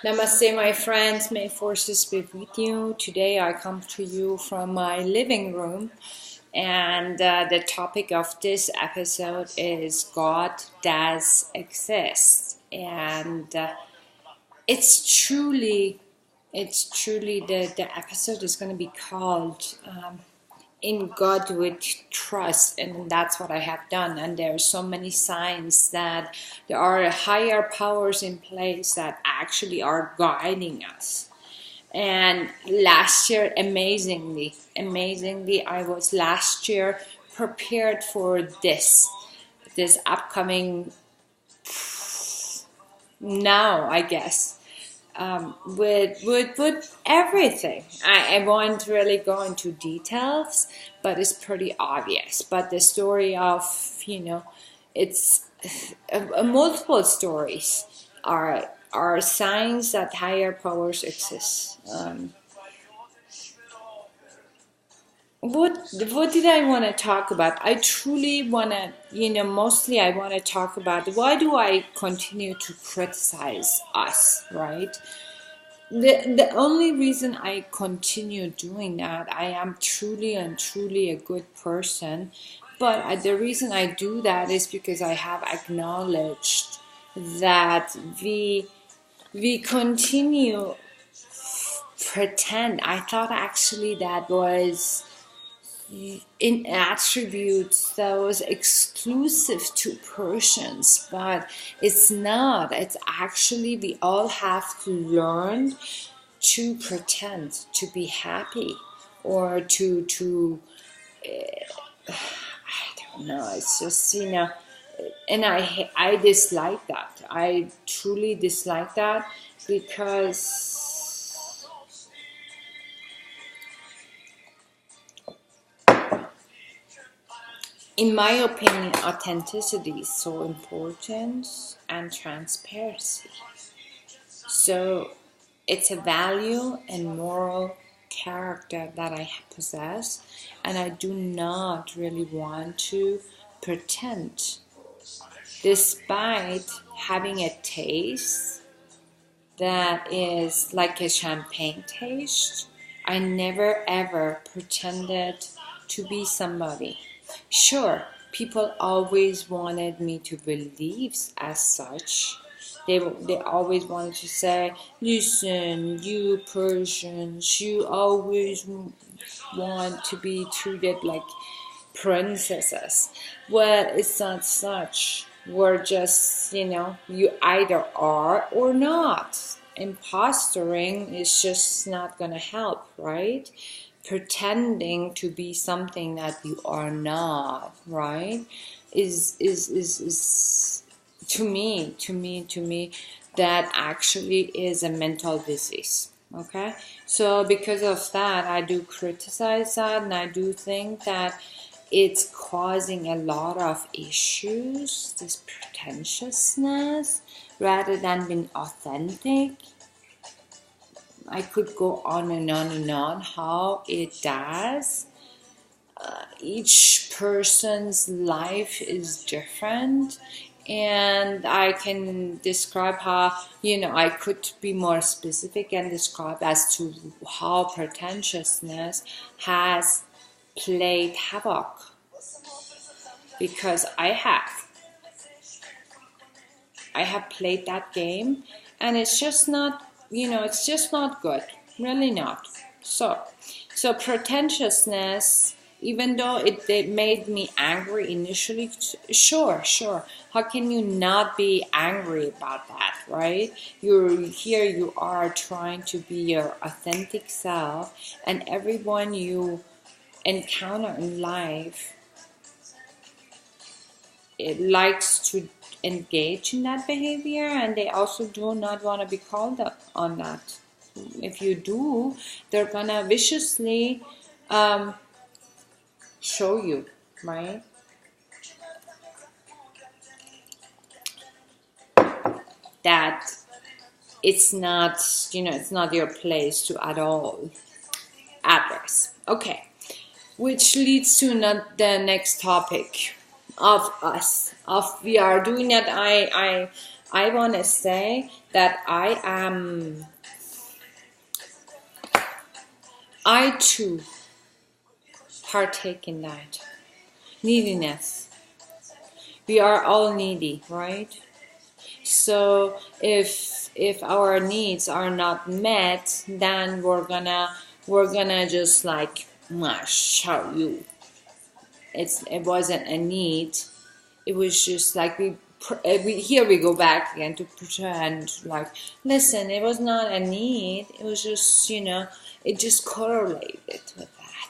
Namaste, my friends. May forces be with you. Today I come to you from my living room, and the topic of this episode is God does exist, and it's truly the episode is going to be called in God with trust, and that's what I have done. And there are so many signs that there are higher powers in place that actually are guiding us. And last year, amazingly, I was last year prepared for this upcoming now, I guess. With everything. I won't really go into details, but it's pretty obvious. But the story of, it's multiple stories are signs that higher powers exist. What did I want to talk about? I truly want to, mostly I want to talk about why do I continue to criticize us, right? The only reason I continue doing that, I am truly and truly a good person, but the reason I do that is because I have acknowledged that we continue pretend. I thought actually that was in attributes that was exclusive to Persians, but it's not. It's actually we all have to learn to pretend to be happy or I don't know. It's just and I dislike that. I truly dislike that because in my opinion, authenticity is so important and transparency. So it's a value and moral character that I possess, and I do not really want to pretend, despite having a taste that is like a champagne taste. I never ever pretended to be somebody. Sure, people always wanted me to believe as such. They always wanted to say, listen, you Persians, you always want to be treated like princesses. Well, it's not such. We're just, you either are or not. Impostoring is just not going to help, right? Pretending to be something that you are not, right, is to me that actually is a mental disease. Okay, so because of that, I do criticize that, and I do think that it's causing a lot of issues, this pretentiousness rather than being authentic. I could go on and on and on how it does. Each person's life is different, and I can describe how, I could be more specific and describe as to how pretentiousness has played havoc, because I have played that game, and it's just not, it's just not good, really not. So pretentiousness, even though it made me angry initially, sure, how can you not be angry about that, right? You are trying to be your authentic self, and everyone you encounter in life, it likes to engage in that behavior, and they also do not want to be called up on that. If you do, they're gonna viciously show you, right, that it's not, it's not your place to at all address. Okay, which leads to the next topic of us, of we are doing that. I want to say that I too partake in that neediness. We are all needy, right? So if our needs are not met, then we're gonna just like show you. It wasn't a need. It was just like here we go back again to pretend like, listen, it was not a need. It was just, it just correlated with that.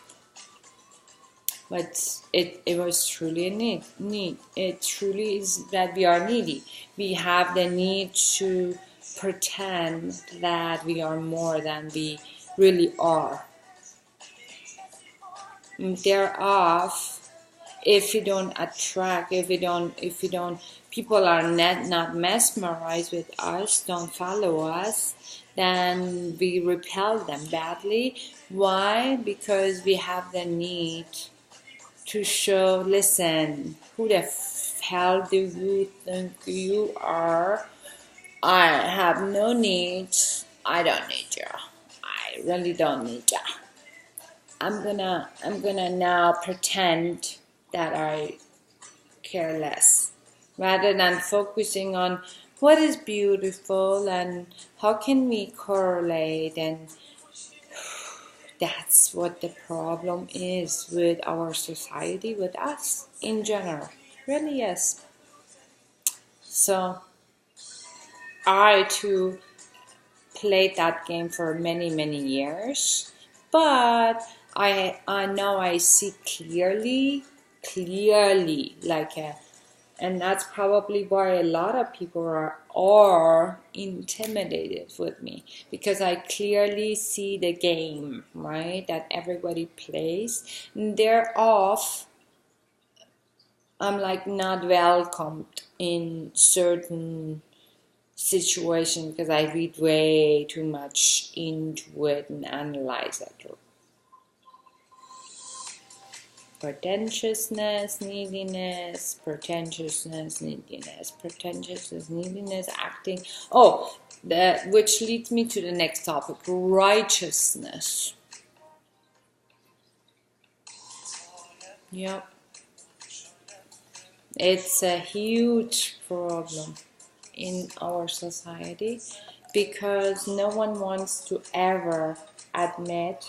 But it was truly a need. It truly is that we are needy. We have the need to pretend that we are more than we really are. Thereof, if we don't attract, if we don't, people are not mesmerized with us, don't follow us, then we repel them badly. Why? Because we have the need to show, listen, who the hell do you think you are? I have no needs. I don't need you. I really don't need you. I'm gonna now pretend that I care less, rather than focusing on what is beautiful and how can we correlate. And that's what the problem is with our society, with us in general. Really is. So I too played that game for many, many years, but I now I see clearly, and that's probably why a lot of people are intimidated with me, because I clearly see the game, right, that everybody plays, and thereof I'm like not welcomed in certain situation because I read way too much into it and analyze it. Pretentiousness, neediness, acting. Which leads me to the next topic, righteousness. Yep. It's a huge problem in our society because no one wants to ever admit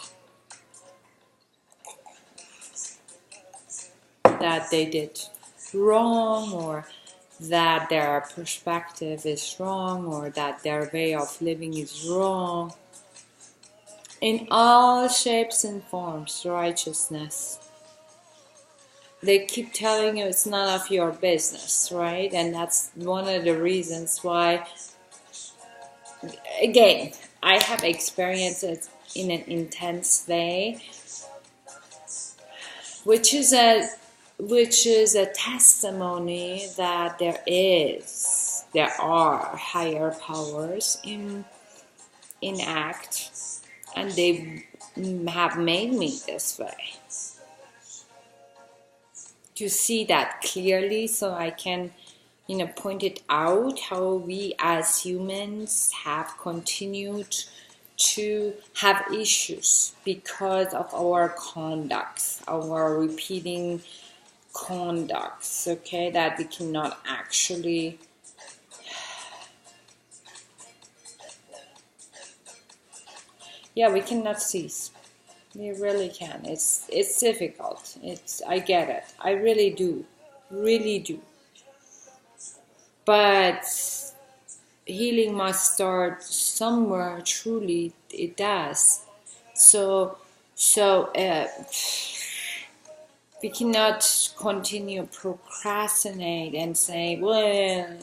that they did wrong, or that their perspective is wrong, or that their way of living is wrong. In all shapes and forms, righteousness. They keep telling you it's none of your business, right? And that's one of the reasons why, again, I have experienced it in an intense way, which is a testimony that there are higher powers in act, and they have made me this way. To see that clearly, so I can, point it out how we as humans have continued to have issues because of our conducts, our repeating conducts, okay, that we cannot actually we cannot cease. We really can. It's difficult. I get it. I really do. But healing must start somewhere. Truly, it does. So we cannot continue procrastinate and say, well,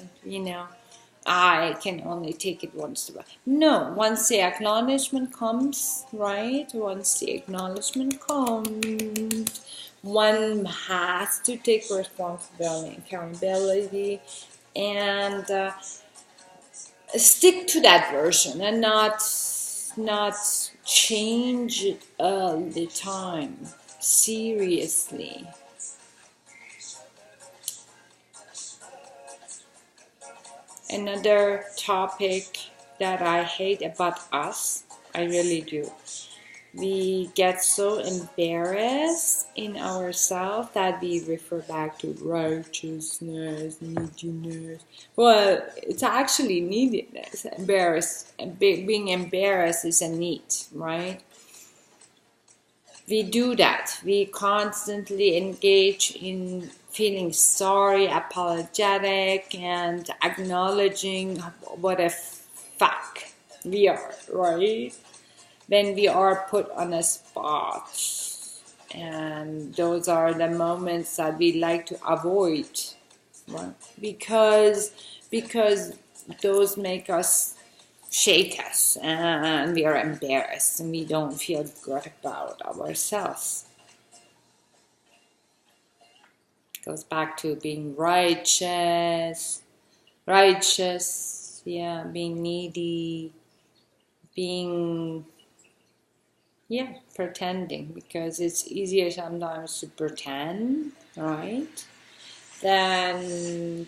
I can only take it once in a while. No, once the acknowledgement comes, right? Once the acknowledgement comes, one has to take responsibility and accountability, and stick to that version and not change it all the time. Seriously. Another topic that I hate about us, I really do. We get so embarrassed in ourselves that we refer back to righteousness, neediness. Well, it's actually neediness. Being embarrassed is a need, right? We do that. We constantly engage in feeling sorry, apologetic, and acknowledging what a fuck we are, right? When we are put on a spot. And those are the moments that we like to avoid, right? Because those make us shake us and we are embarrassed and we don't feel good about ourselves. Goes back to being righteous, yeah, being needy, being, yeah, pretending, because it's easier sometimes to pretend, right, than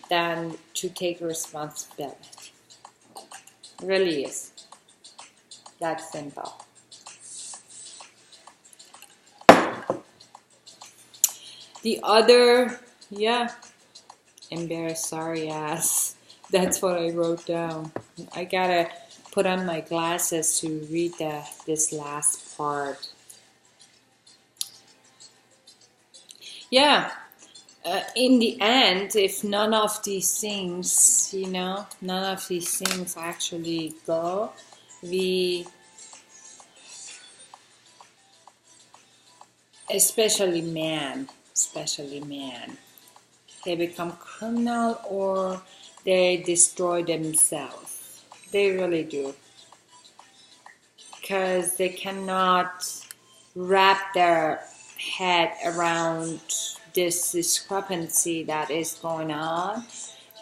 to take responsibility. It really is that simple. The other, yeah, embarrassed, sorry ass. That's what I wrote down. I gotta put on my glasses to read this last part. Yeah, in the end, if none of these things, none of these things actually go, especially man, they become criminal or they destroy themselves. They really do. Because they cannot wrap their head around this discrepancy that is going on.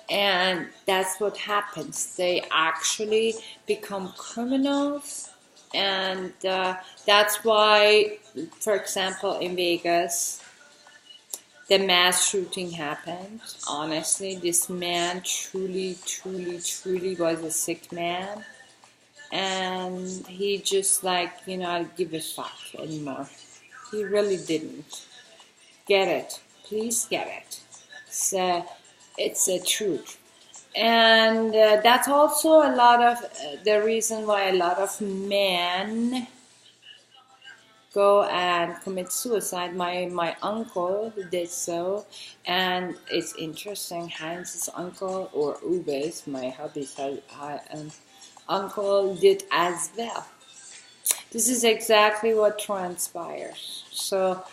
And that's what happens. They actually become criminals. And that's why, for example, in Vegas, the mass shooting happened. Honestly, this man truly was a sick man. And he just I don't give a fuck anymore. He really didn't. Get it. Please get it. It's a truth. And that's also a lot of the reason why a lot of men go and commit suicide. My uncle did so, and it's interesting. Heinz's uncle, or Ube's, my hubby's uncle, did as well. This is exactly what transpires. So,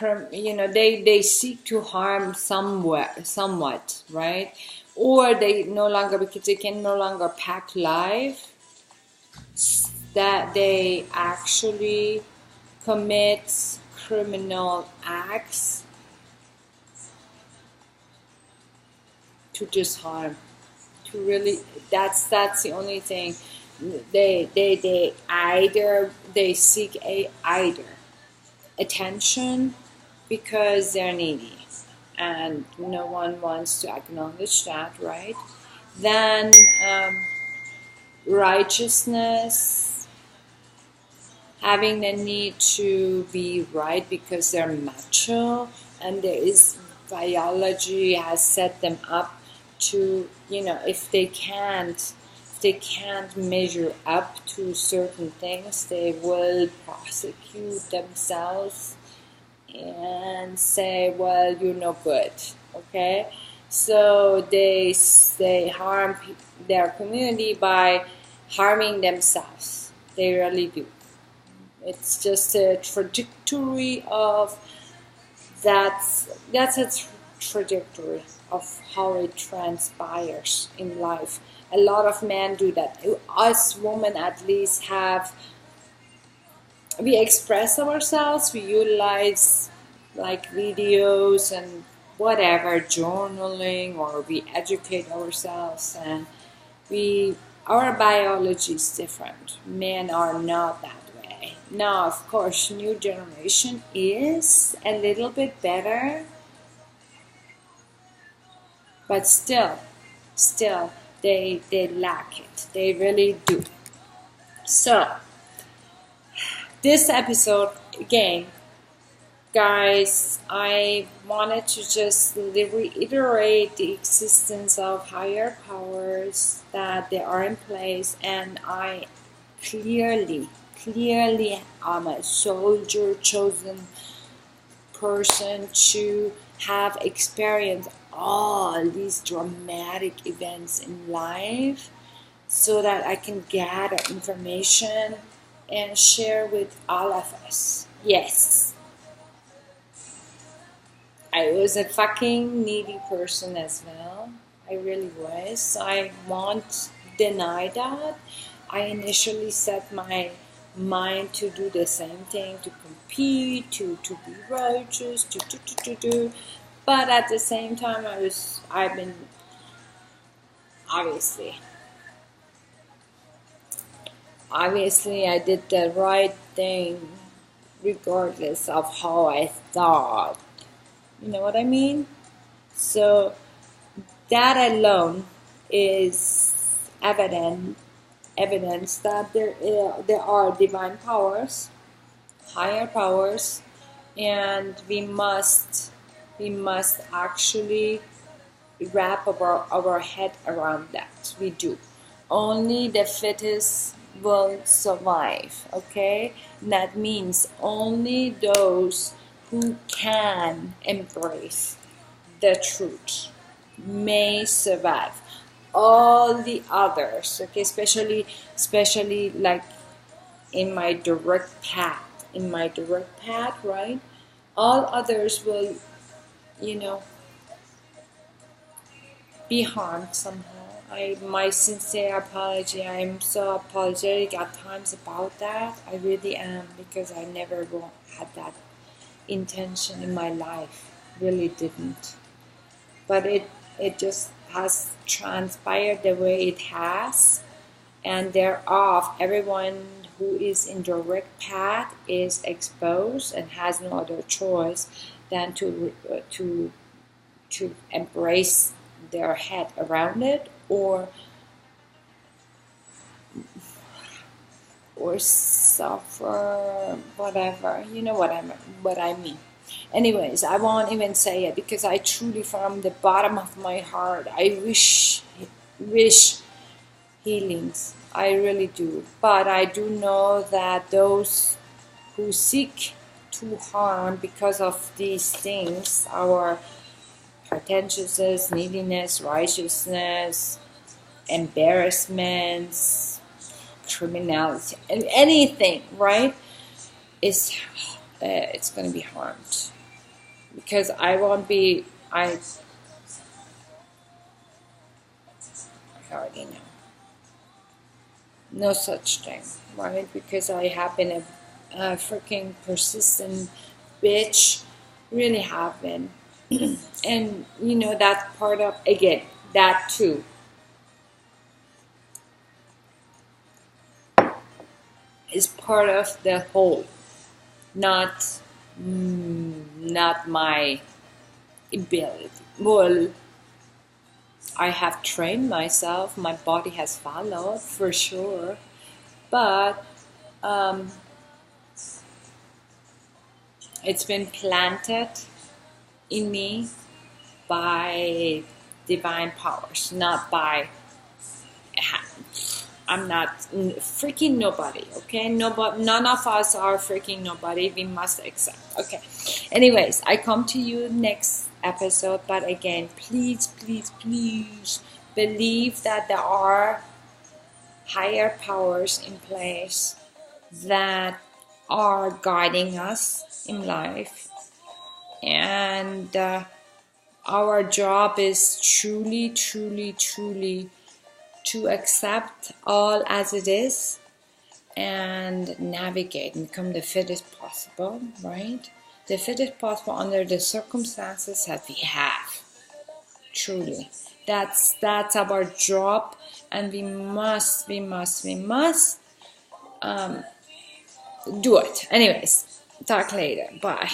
they seek to harm somewhat, right? Or they no longer, because they can no longer pack life, that they actually commit criminal acts to just harm. To really, that's the only thing. They seek either attention because they're needy, and no one wants to acknowledge that, right? Then righteousness, having the need to be right because they're macho, and there is biology has set them up to, if they can't measure up to certain things, they will prosecute themselves and say, well, you're no good, okay? So they harm their community by harming themselves. They really do. It's just a trajectory of that's a trajectory of how it transpires in life. A lot of men do that. Us women at least we express ourselves, we utilize videos and whatever, journaling, or we educate ourselves, and our biology is different. Men are not that way. Now, of course, new generation is a little bit better, but still, they lack it. They really do. So this episode, again, guys, I wanted to just reiterate the existence of higher powers, that they are in place, and I clearly am a soldier, chosen person to have experienced all these dramatic events in life, so that I can gather information and share with all of us. Yes, I was a fucking needy person as well. I really was. I won't deny that. I initially set my mind to do the same thing, to compete, to be righteous, to. But at the same time, I've been, obviously, I did the right thing regardless of how I thought. You know what I mean? So that alone is evidence that there are divine powers, higher powers, and we must actually wrap our head around that. We do. Only the fittest will survive, okay? And that means only those who can embrace the truth may survive. All the others, okay, especially like in my direct path, right? All others will, be harmed somehow. My sincere apology. I'm so apologetic at times about that. I really am, because I never had that intention in my life. Really didn't. But it just has transpired the way it has, and thereof everyone who is in direct path is exposed and has no other choice than to embrace their head around it, or suffer, whatever. You know what I mean. Anyways, I won't even say it, because I truly, from the bottom of my heart, I wish healings. I really do. But I do know that those who seek to harm because of these things, our pretentiousness, neediness, righteousness, embarrassments, criminality, and anything, right, it's going to be harmed. Because I already know. No such thing, right? Because I have been a freaking persistent bitch. Really have been. And, that part of, again, that too. Is part of the whole. Not my ability. Well, I have trained myself. My body has followed, for sure. But it's been planted in me by divine powers, not by. I'm not freaking nobody, okay? None of us are freaking nobody. We must accept. Okay. Anyways, I come to you next episode, but again, please believe that there are higher powers in place that are guiding us in life, and our job is truly to accept all as it is and navigate and become the fittest possible, right? The fittest possible under the circumstances that we have. Truly. That's our job, and we must do it. Anyways, talk later. Bye.